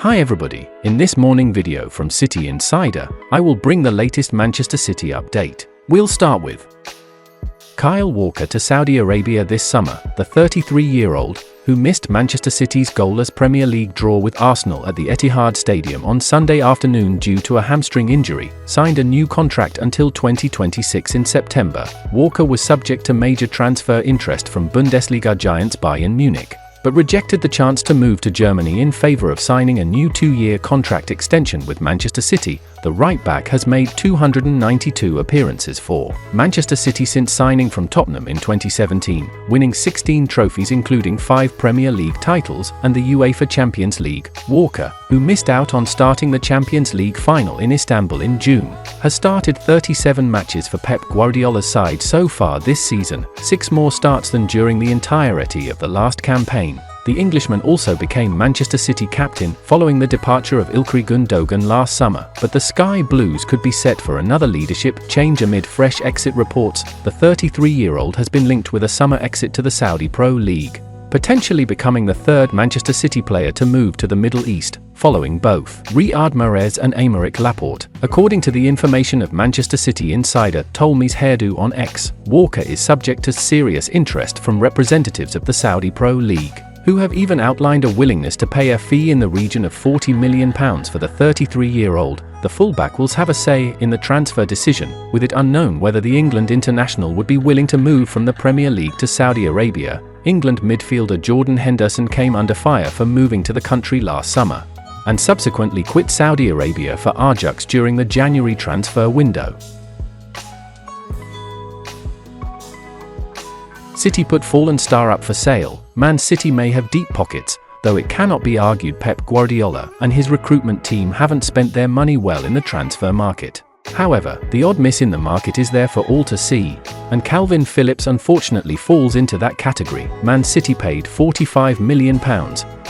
Hi everybody, in this morning video from City Insider, I will bring the latest Manchester City update. We'll start with Kyle Walker to Saudi Arabia this summer. The 33-year-old, who missed Manchester City's goalless Premier League draw with Arsenal at the Etihad Stadium on Sunday afternoon due to a hamstring injury, signed a new contract until 2026 in September. Walker was subject to major transfer interest from Bundesliga giants Bayern Munich, but rejected the chance to move to Germany in favor of signing a new 2-year contract extension with Manchester City. The right-back has made 292 appearances for Manchester City since signing from Tottenham in 2017, winning 16 trophies including 5 Premier League titles and the UEFA Champions League. Walker, who missed out on starting the Champions League final in Istanbul in June, has started 37 matches for Pep Guardiola's side so far this season, 6 more starts than during the entirety of the last campaign. The Englishman also became Manchester City captain following the departure of Ilkay Gundogan last summer, but the Sky Blues could be set for another leadership change amid fresh exit reports. The 33-year-old has been linked with a summer exit to the Saudi Pro League, potentially becoming the third Manchester City player to move to the Middle East, following both Riyad Mahrez and Aymeric Laporte. According to the information of Manchester City insider Tolmi's Hairdo on X, Walker is subject to serious interest from representatives of the Saudi Pro League, who have even outlined a willingness to pay a fee in the region of £40 million for the 33-year-old. The fullback will have a say in the transfer decision, with it unknown whether the England international would be willing to move from the Premier League to Saudi Arabia. England midfielder Jordan Henderson came under fire for moving to the country last summer, and subsequently quit Saudi Arabia for Ajax during the January transfer window. City put fallen star up for sale. Man City may have deep pockets, though it cannot be argued Pep Guardiola and his recruitment team haven't spent their money well in the transfer market. However, the odd miss in the market is there for all to see, and Kalvin Phillips unfortunately falls into that category. Man City paid £45 million,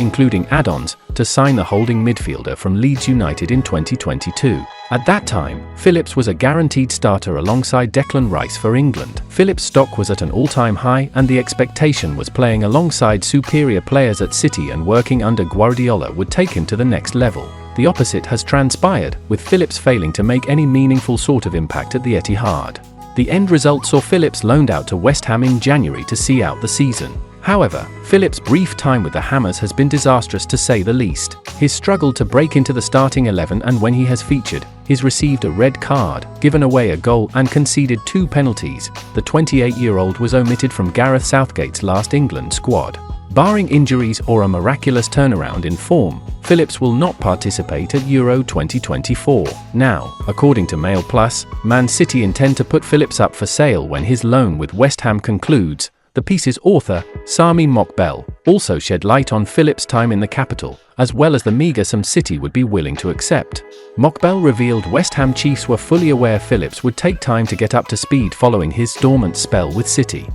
including add-ons, to sign the holding midfielder from Leeds United in 2022. At that time, Phillips was a guaranteed starter alongside Declan Rice for England. Phillips' stock was at an all-time high, and the expectation was playing alongside superior players at City and working under Guardiola would take him to the next level. The opposite has transpired, with Phillips failing to make any meaningful sort of impact at the Etihad. The end result saw Phillips loaned out to West Ham in January to see out the season. However, Phillips' brief time with the Hammers has been disastrous to say the least. He's struggled to break into the starting 11, and when he has featured, he's received a red card, given away a goal and conceded 2 penalties. The 28-year-old was omitted from Gareth Southgate's last England squad. Barring injuries or a miraculous turnaround in form, Phillips will not participate at Euro 2024. Now, according to Mail Plus, Man City intend to put Phillips up for sale when his loan with West Ham concludes. The piece's author, Sami Mokbel, also shed light on Phillips' time in the capital, as well as the meagre sum City would be willing to accept. Mokbel revealed West Ham chiefs were fully aware Phillips would take time to get up to speed following his dormant spell with City.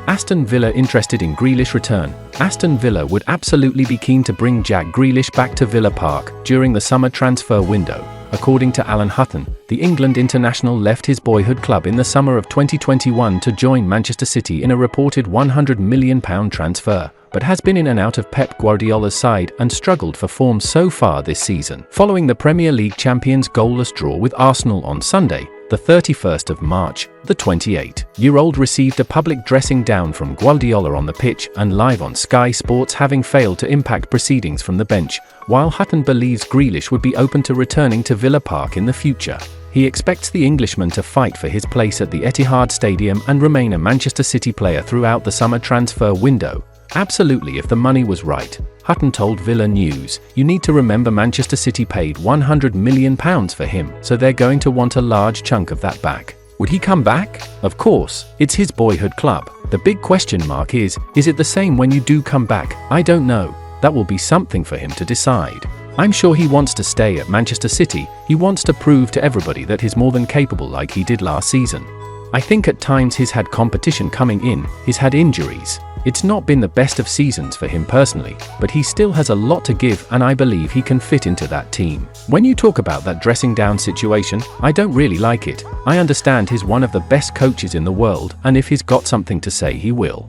Aston Villa interested in Grealish return. Aston Villa would absolutely be keen to bring Jack Grealish back to Villa Park during the summer transfer window. According to Alan Hutton, the England international left his boyhood club in the summer of 2021 to join Manchester City in a reported £100 million transfer, but has been in and out of Pep Guardiola's side and struggled for form so far this season. Following the Premier League champions' goalless draw with Arsenal on Sunday, the 31st of March, the 28-year-old received a public dressing down from Guardiola on the pitch and live on Sky Sports, having failed to impact proceedings from the bench. While Hutton believes Grealish would be open to returning to Villa Park in the future, he expects the Englishman to fight for his place at the Etihad Stadium and remain a Manchester City player throughout the summer transfer window. Absolutely, if the money was right, Hutton told Villa News. You need to remember Manchester City paid £100 million for him, so they're going to want a large chunk of that back. Would he come back? Of course, it's his boyhood club. The big question mark is it the same when you do come back? I don't know. That will be something for him to decide. I'm sure he wants to stay at Manchester City. He wants to prove to everybody that he's more than capable, like he did last season. I think at times he's had competition coming in, he's had injuries. It's not been the best of seasons for him personally, but he still has a lot to give, and I believe he can fit into that team. When you talk about that dressing down situation, I don't really like it. I understand he's one of the best coaches in the world, and if he's got something to say, he will.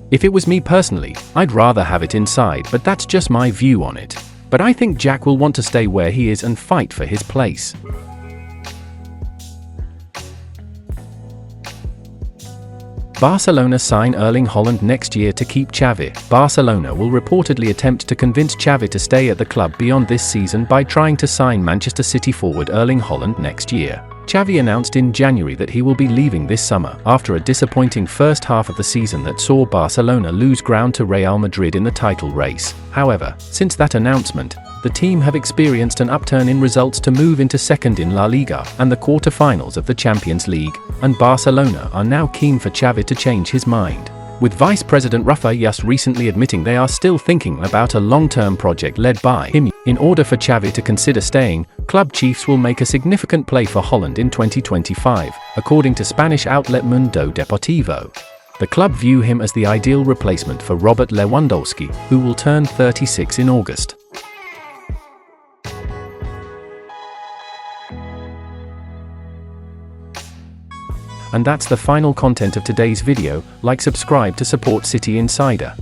If it was me personally, I'd rather have it inside, but that's just my view on it. But I think Jack will want to stay where he is and fight for his place. Barcelona sign Erling Haaland next year to keep Xavi. Barcelona will reportedly attempt to convince Xavi to stay at the club beyond this season by trying to sign Manchester City forward Erling Haaland next year. Xavi announced in January that he will be leaving this summer after a disappointing first half of the season that saw Barcelona lose ground to Real Madrid in the title race. However, since that announcement, the team have experienced an upturn in results to move into second in La Liga and the quarter-finals of the Champions League, and Barcelona are now keen for Xavi to change his mind, with Vice President Rafa just recently admitting they are still thinking about a long-term project led by him. In order for Xavi to consider staying, club chiefs will make a significant play for Haaland in 2025, according to Spanish outlet Mundo Deportivo. The club view him as the ideal replacement for Robert Lewandowski, who will turn 36 in August. And that's the final content of today's video. Like, subscribe to support City Insider.